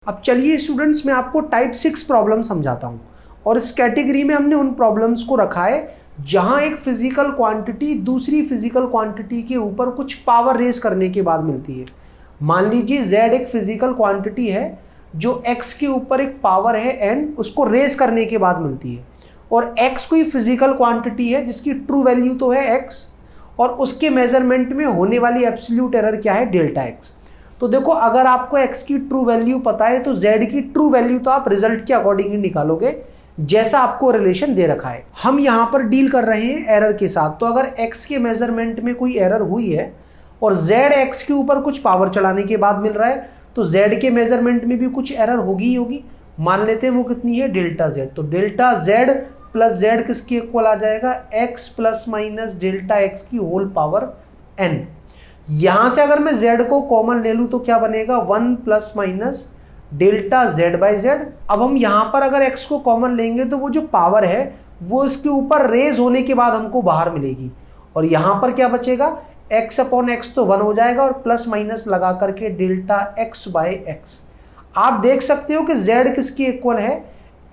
अब चलिए स्टूडेंट्स, मैं आपको टाइप 6 प्रॉब्लम समझाता हूँ। और इस कैटेगरी में हमने उन प्रॉब्लम्स को रखा है जहां एक फिजिकल क्वांटिटी दूसरी फिजिकल क्वांटिटी के ऊपर कुछ पावर रेज करने के बाद मिलती है। मान लीजिए z एक फिजिकल क्वांटिटी है जो x के ऊपर एक पावर है n, उसको रेज करने के बाद मिलती है। और x कोई फिजिकल क्वांटिटी है जिसकी ट्रू वैल्यू तो है x, और उसके मेजरमेंट में होने वाली एब्सोल्यूट एरर क्या है, डेल्टा x। तो देखो, अगर आपको x की ट्रू वैल्यू पता है तो z की ट्रू वैल्यू तो आप रिजल्ट के अकॉर्डिंग ही निकालोगे जैसा आपको रिलेशन दे रखा है। हम यहाँ पर डील कर रहे हैं एरर के साथ। तो अगर x के मेजरमेंट में कोई एरर हुई है और z x के ऊपर कुछ पावर चढ़ाने के बाद मिल रहा है, तो z के मेजरमेंट में भी कुछ एरर होगी ही होगी। मान लेते हैं वो कितनी है, डेल्टा z। तो डेल्टा z प्लस z किसके इक्वल आ जाएगा, x plus minus delta x की होल पावर n। यहां से अगर मैं z को कॉमन ले लूं तो क्या बनेगा, 1 plus minus delta z by Z. अब हम यहां पर अगर x को कॉमन लेंगे तो वो जो पावर है वो इसके ऊपर रेज होने के बाद हमको बाहर मिलेगी। और यहां पर क्या बचेगा, x अपॉन x तो 1 हो जाएगा और प्लस माइनस लगा करके डेल्टा x बाई x। आप देख सकते हो कि z किसके इक्वल है,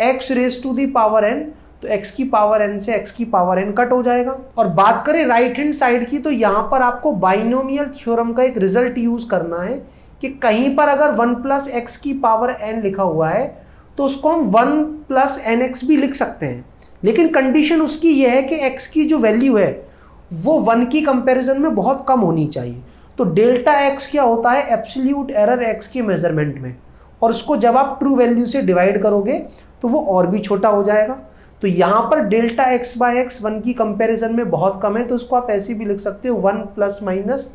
x raise to the power n। तो x की पावर n से x की पावर n कट हो जाएगा। और बात करें राइट हैंड साइड की, तो यहां पर आपको बाइनोमियल थ्योरम का एक रिजल्ट यूज करना है कि कहीं पर अगर 1 प्लस एक्स की पावर n लिखा हुआ है तो उसको हम 1 प्लस nx भी लिख सकते हैं, लेकिन कंडीशन उसकी यह है कि x की जो वैल्यू है वो 1 की कंपैरिजन में बहुत कम होनी चाहिए। तो डेल्टा x क्या होता है, एब्सोल्यूट एरर x के मेजरमेंट में, और उसको जब आप ट्रू वैल्यू से डिवाइड करोगे तो वो और भी छोटा हो जाएगा। तो यहां पर डेल्टा x बाई एक्स 1 की कंपैरिजन में बहुत कम है, तो उसको आप ऐसे भी लिख सकते हो 1 प्लस माइनस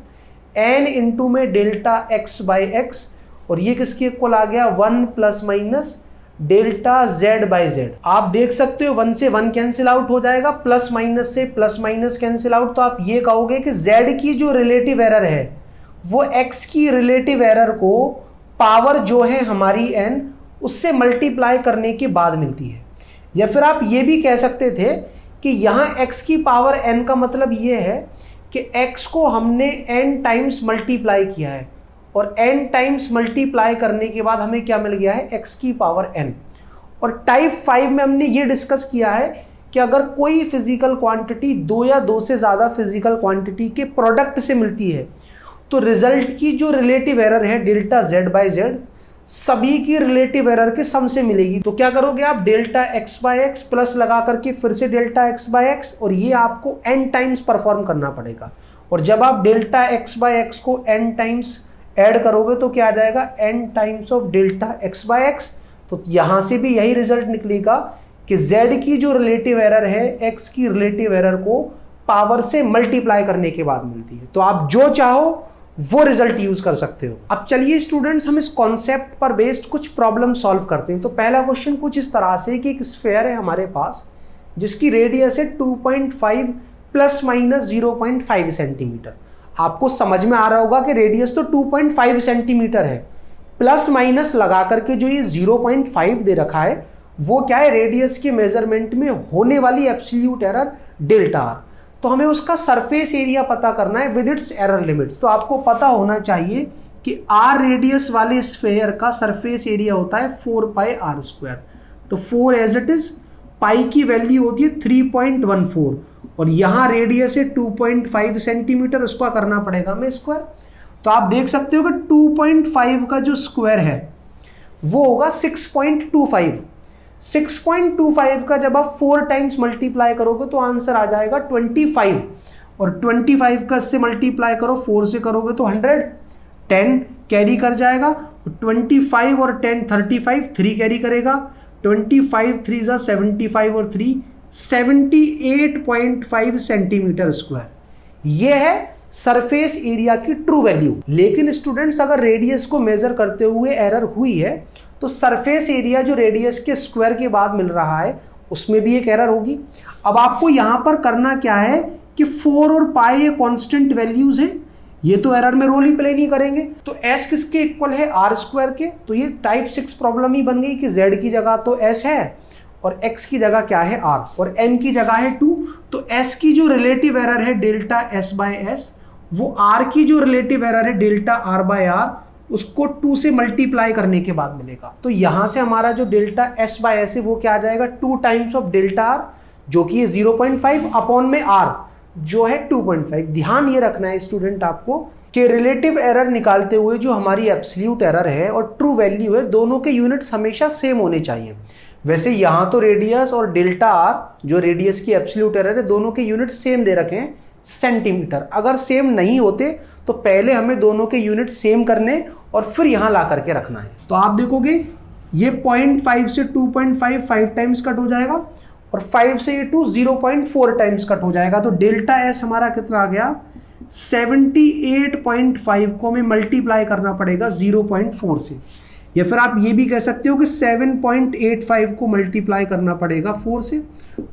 n इंटू में डेल्टा x बाई एक्स, और ये किसके इक्वल आ गया, 1 plus minus delta z by Z. आप देख सकते हो 1 से 1 कैंसिल आउट हो जाएगा, प्लस माइनस से प्लस माइनस कैंसिल आउट। तो आप ये कहोगे कि z की जो रिलेटिव एरर है वो x की रिलेटिव एरर को पावर जो है हमारी n उससे मल्टीप्लाई करने के बाद मिलती है। या फिर आप ये भी कह सकते थे कि यहाँ x की पावर n का मतलब ये है कि x को हमने n टाइम्स मल्टीप्लाई किया है, और n टाइम्स मल्टीप्लाई करने के बाद हमें क्या मिल गया है, x की पावर n। और टाइप 5 में हमने ये डिस्कस किया है कि अगर कोई फिजिकल क्वांटिटी दो या दो से ज़्यादा फिजिकल क्वांटिटी के प्रोडक्ट से मिलती है तो रिजल्ट की जो रिलेटिव एरर है डेल्टा z बाई जेड सभी की रिलेटिव एरर के सम से मिलेगी। तो क्या करोगे आप, delta x by x plus लगा करके फिर से डेल्टा x बाई एक्स, और ये आपको n टाइम्स परफॉर्म करना पड़ेगा। और जब आप डेल्टा x बाई एक्स को n टाइम्स ऐड करोगे तो क्या आ जाएगा, n times of delta x by x. तो यहां से भी यही रिजल्ट निकलेगा कि z की जो रिलेटिव एरर है x की रिलेटिव एरर को पावर से मल्टीप्लाई करने के बाद मिलती है। तो आप जो चाहो वो रिजल्ट यूज कर सकते हो। अब चलिए स्टूडेंट्स, हम इस कॉन्सेप्ट पर बेस्ड कुछ प्रॉब्लम सॉल्व करते हैं। तो पहला क्वेश्चन कुछ इस तरह से कि एक स्फीयर है हमारे पास जिसकी रेडियस है 2.5 प्लस माइनस 0.5 सेंटीमीटर। आपको समझ में आ रहा होगा कि रेडियस तो 2.5 सेंटीमीटर है, प्लस माइनस लगा करके जो ये 0.5 दे रखा है वो क्या है, रेडियस के मेजरमेंट में होने वाली एब्सोल्यूट एरर डेल्टा आर। तो हमें उसका सरफेस एरिया पता करना है विद इट्स एरर लिमिट्स। तो आपको पता होना चाहिए कि आर रेडियस वाले स्फीयर का सरफेस एरिया होता है 4 पाई आर स्क्वायर। तो 4 एज इट इज, पाई की वैल्यू होती है 3.14, और यहाँ रेडियस है 2.5 सेंटीमीटर, उसका करना पड़ेगा हमें स्क्वायर। तो आप देख सकते हो कि 2.5 का जो स्क्वायर है वो होगा 6.25। 6.25 का जब आप 4 टाइम्स मल्टीप्लाई करोगे तो आंसर आ जाएगा 25, और 25 का इससे मल्टीप्लाई करो 4 से करोगे तो 100, 10 कैरी कर जाएगा, 25 और 10 35, 3 कैरी करेगा, 25 3 जा 75 और 3 78.5 सेंटीमीटर स्क्वायर। ये है सरफेस एरिया की ट्रू वैल्यू। लेकिन स्टूडेंट्स, अगर रेडियस को मेजर करते हुए एरर हुई है तो सरफेस एरिया जो रेडियस के स्क्वायर के बाद मिल रहा है उसमें भी एक एरर होगी। अब आपको यहां पर करना क्या है कि 4 और पाई ये कांस्टेंट वैल्यूज हैं, ये तो एरर में रोल ही प्ले नहीं करेंगे। तो s किसके इक्वल है, आर स्क्वायर के। तो ये टाइप 6 प्रॉब्लम ही बन गई कि z की जगह तो s है और x की जगह क्या है, r, और n की जगह है 2। तो s की जो रिलेटिव एरर है डेल्टा s बाई एस, वो r की जो रिलेटिव एरर है डेल्टा r बाई आर, उसको 2 से मल्टीप्लाई करने के बाद मिलेगा। तो यहां से हमारा जो डेल्टा एस बाय एस है वो क्या आ जाएगा, 2 टाइम्स ऑफ डेल्टा आर जो कि है 0.5 अपॉन में आर जो है 2.5। ध्यान ये रखना है स्टूडेंट आपको कि रिलेटिव एरर निकालते हुए जो हमारी एब्सोल्यूट एरर है और ट्रू वैल्यू है दोनों के यूनिट्स हमेशा सेम होने चाहिए। वैसे यहां तो रेडियस और डेल्टा आर जो रेडियस की एब्सोल्यूट एरर है दोनों के यूनिट सेम दे रखे हैं सेंटीमीटर। अगर सेम नहीं होते तो पहले हमें दोनों के यूनिट सेम करने और फिर यहां ला करके रखना है। तो आप देखोगे ये 0.5 से 2.5 5 टाइम्स कट हो जाएगा और 5 से ये 2 0.4 टाइम्स कट हो जाएगा। तो डेल्टा एस हमारा कितना आ गया, 78.5 को हमें मल्टीप्लाई करना पड़ेगा 0.4 से, या फिर आप ये भी कह सकते हो कि 7.85 को मल्टीप्लाई करना पड़ेगा 4 से,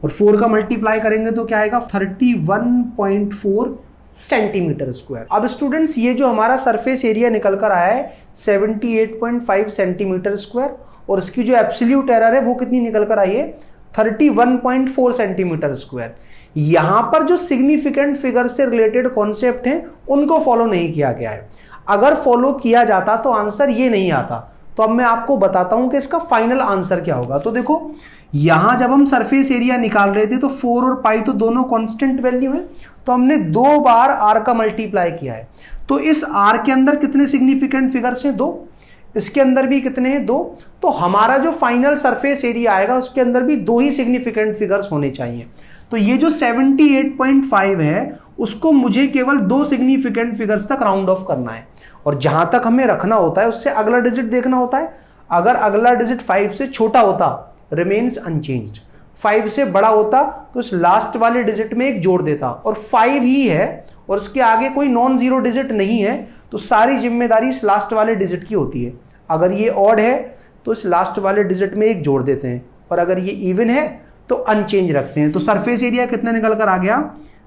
और 4 का मल्टीप्लाई करेंगे तो क्या आएगा 31.4 सेंटीमीटर स्क्वायर। अब स्टूडेंट्स ये जो हमारा सरफेस एरिया निकल कर आया है 78.5 सेंटीमीटर स्क्वायर और इसकी जो एब्सोल्यूट एरर है वो कितनी निकल कर आई है 31.4 सेंटीमीटर स्क्वायर। यहां पर जो सिग्निफिकेंट फिगर से रिलेटेड कॉन्सेप्ट हैं उनको फॉलो नहीं किया गया है। अगर फॉलो किया जाता तो आंसर ये नहीं आता। तो अब मैं आपको बताता हूं कि इसका फाइनल आंसर क्या होगा। तो देखो यहां जब हम सरफेस एरिया निकाल रहे थे तो 4 और पाई तो दोनों कांस्टेंट वैल्यू है, तो हमने 2 बार आर का मल्टीप्लाई किया है। तो इस आर के अंदर कितने सिग्निफिकेंट फिगर्स हैं 2, इसके अंदर भी कितने हैं 2। तो हमारा जो फाइनल सरफेस एरिया आएगा उसके अंदर भी 2 ही सिग्निफिकेंट फिगर्स होने चाहिए। तो ये जो 78.5 है उसको मुझे केवल 2 सिग्निफिकेंट फिगर्स तक राउंड ऑफ करना है और जहां तक हमें रखना होता है उससे अगला डिजिट देखना होता है। अगर अगला डिजिट 5 से छोटा होता रिमेन्स अनचेंज्ड, 5 से बड़ा होता तो इस लास्ट वाले डिजिट में एक जोड़ देता, और 5 ही है और उसके आगे कोई नॉन जीरो डिजिट नहीं है तो सारी जिम्मेदारी इस लास्ट वाले डिजिट की होती है। अगर ये ऑड है तो इस लास्ट वाले डिजिट में एक जोड़ देते हैं, और अगर ये इवन है तो अनचेंज रखते हैं। तो सरफेस एरिया कितना निकल कर आ गया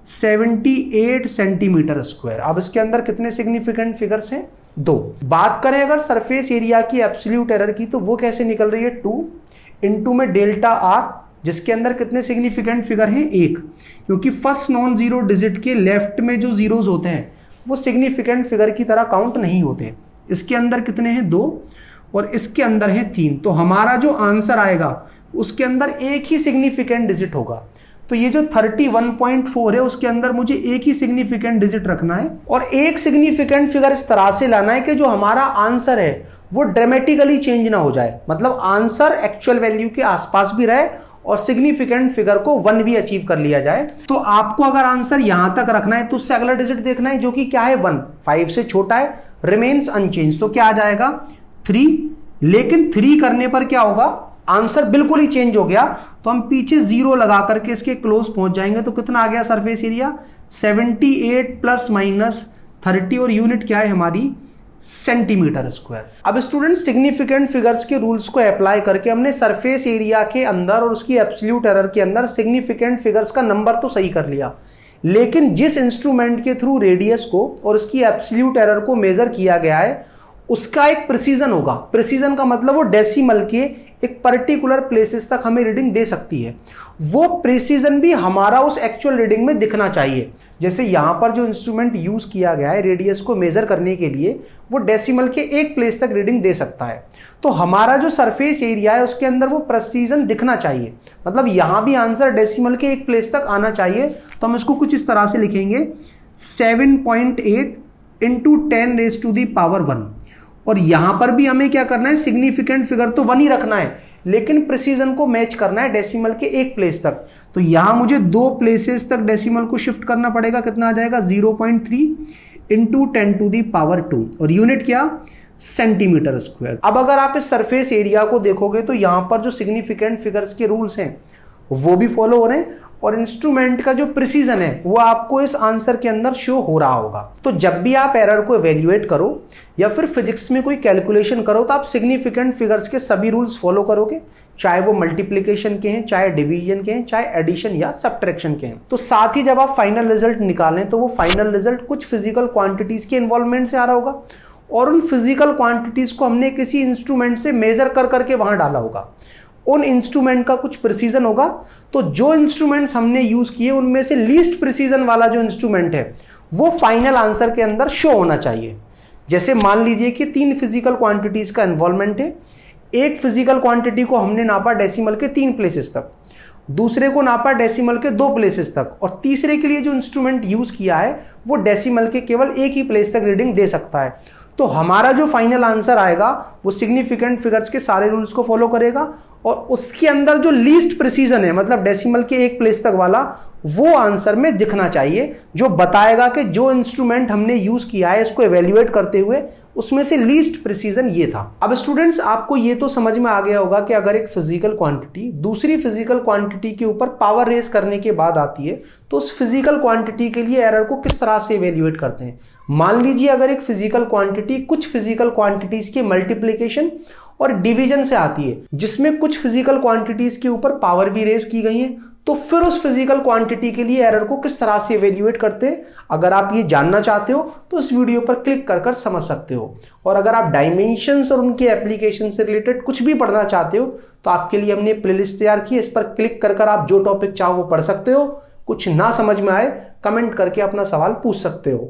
78 सेंटीमीटर स्क्वायर। अब इसके अंदर कितने सिग्निफिकेंट फिगर्स हैं 2। बात करें अगर सरफेस एरिया की एब्सोल्यूट एरर की तो वो कैसे निकल रही है 2 इंटू में डेल्टा आर जिसके अंदर कितने सिग्निफिकेंट फिगर हैं 1, क्योंकि फर्स्ट नॉन जीरो डिजिट के लेफ्ट में जो जीरोज होते हैं वो सिग्निफिकेंट फिगर की तरह काउंट नहीं होते। इसके अंदर कितने हैं 2 और इसके अंदर है 3। तो हमारा जो आंसर आएगा उसके अंदर एक ही सिग्निफिकेंट डिजिट होगा। तो ये जो 31.4 है उसके अंदर मुझे एक ही सिग्निफिकेंट डिजिट रखना है और एक सिग्निफिकेंट फिगर इस तरह से लाना है कि जो हमारा आंसर है वो ड्रामेटिकली चेंज ना हो जाए, मतलब आंसर एक्चुअल वैल्यू के आसपास भी रहे और सिग्निफिकेंट फिगर को 1 भी अचीव कर लिया जाए। तो आपको अगर आंसर यहां तक रखना है तो उससे अगला डिजिट देखना है जो कि क्या है 1, 5 से छोटा है, रिमेन्स अनचेंज। तो क्या आ जाएगा 3, लेकिन 3 करने पर क्या होगा आंसर बिल्कुल ही चेंज हो गया। तो हम पीछे 0 लगा करके इसके क्लोज पहुंच जाएंगे। तो कितना आ गया सरफेस एरिया 78 प्लस माइनस 30 और यूनिट क्या है हमारी सेंटीमीटर स्क्वायर। अब स्टूडेंट सिग्निफिकेंट फिगर्स के रूल्स को अप्लाई करके हमने सरफेस एरिया के अंदर और उसकी एब्सोल्यूट एरर के अंदर सिग्निफिकेंट फिगर्स का नंबर तो सही कर लिया, लेकिन जिस इंस्ट्रूमेंट के थ्रू रेडियस को और उसकी एब्सोल्यूट एरर को मेजर किया गया है उसका एक प्रिसीजन होगा। प्रिसीजन का मतलब वो डेसिमल के एक पर्टिकुलर प्लेसेस तक हमें रीडिंग दे सकती है। वो प्रिसीजन भी हमारा उस एक्चुअल रीडिंग में दिखना चाहिए। जैसे यहां पर जो इंस्ट्रूमेंट यूज किया गया है रेडियस को मेजर करने के लिए वो डेसिमल के एक प्लेस तक रीडिंग दे सकता है। तो हमारा जो सरफेस एरिया है उसके अंदर वो प्रिसीजन दिखना चाहिए, मतलब यहां भी आंसर डेसिमल के एक प्लेस तक आना चाहिए। तो हम इसको कुछ इस तरह से लिखेंगे 7.8 इंटू 10⁻⁻1। और यहां पर भी हमें क्या करना है सिग्निफिकेंट फिगर तो 1 ही रखना है, लेकिन प्रिसीजन को मैच करना है डेसिमल के एक प्लेस तक। तो यहां मुझे 2 प्लेसेस तक डेसिमल को शिफ्ट करना पड़ेगा। कितना आ जाएगा 0.3 इंटू 10⁻2 और यूनिट क्या सेंटीमीटर स्क्वायर। अब अगर आप इस सरफेस एरिया को देखोगे तो यहां पर जो सिग्निफिकेंट फिगर्स के रूल्स हैं वो भी फॉलो हो रहे हैं और इंस्ट्रूमेंट का जो प्रिसीजन है वो आपको इस आंसर के अंदर शो हो रहा होगा। तो जब भी आप एरर को एवेल्युएट करो या फिर फिजिक्स में कोई कैलकुलेशन करो तो आप सिग्निफिकेंट फिगर्स के सभी रूल्स फॉलो करोगे, चाहे वो मल्टीप्लिकेशन के हैं, चाहे डिवीजन के हैं, चाहे एडिशन या सब्ट्रैक्शन के हैं। तो साथ ही जब आप फाइनल रिजल्ट निकालें तो वो फाइनल रिजल्ट कुछ फिजिकल क्वांटिटीज के इन्वॉल्वमेंट से आ रहा होगा और उन फिजिकल क्वांटिटीज को हमने किसी इंस्ट्रूमेंट से मेजर कर करके वहां डाला होगा। उन इंस्ट्रूमेंट का कुछ प्रिसीजन होगा। तो जो इंस्ट्रूमेंट्स हमने यूज किए उनमें से लीस्ट प्रिसीजन वाला जो इंस्ट्रूमेंट है वो फाइनल आंसर के अंदर शो होना चाहिए। जैसे मान लीजिए कि 3 फिजिकल क्वांटिटीज का इन्वॉल्वमेंट है। एक फिजिकल क्वांटिटी को हमने नापा डेसिमल के 3 प्लेसेस तक, दूसरे को नापा डेसिमल के 2 प्लेसेस तक, और तीसरे के लिए जो इंस्ट्रूमेंट यूज किया है वो डेसिमल के केवल एक ही प्लेस तक रीडिंग दे सकता है। तो हमारा जो फाइनल आंसर आएगा वो सिग्निफिकेंट फिगर्स के सारे रूल्स को फॉलो करेगा, और उसके अंदर जो लीस्ट प्रिसीजन है, मतलब डेसिमल के एक प्लेस तक वाला, वो आंसर में दिखना चाहिए, जो बताएगा कि जो इंस्ट्रूमेंट हमने यूज किया है इसको एवेल्युएट करते हुए उसमें से लीस्ट प्रिसीजन ये था। अब स्टूडेंट्स, आपको ये तो समझ में आ गया होगा कि अगर एक फिजिकल क्वांटिटी दूसरी फिजिकल क्वांटिटी के ऊपर पावर रेज करने के बाद आती है तो उस फिजिकल क्वांटिटी के लिए एरर को किस तरह से एवेल्युएट करते हैं। मान लीजिए अगर एक फिजिकल क्वांटिटी कुछ फिजिकल क्वांटिटीज के मल्टीप्लीकेशन और डिवीजन से आती है, जिसमें कुछ फिजिकल क्वांटिटीज के ऊपर पावर भी रेज की गई है, तो फिर उस फिजिकल क्वांटिटी के लिए एरर को किस तरह से इवेल्युएट करते हैं, अगर आप ये जानना चाहते हो तो इस वीडियो पर क्लिक कर कर समझ सकते हो। और अगर आप डायमेंशंस और उनके एप्लीकेशन से रिलेटेड कुछ भी पढ़ना चाहते हो तो आपके लिए हमने प्लेलिस्ट तैयार की है, इस पर क्लिक कर कर आप जो टॉपिक चाहो वो पढ़ सकते हो। कुछ ना समझ में आए कमेंट करके अपना सवाल पूछ सकते हो।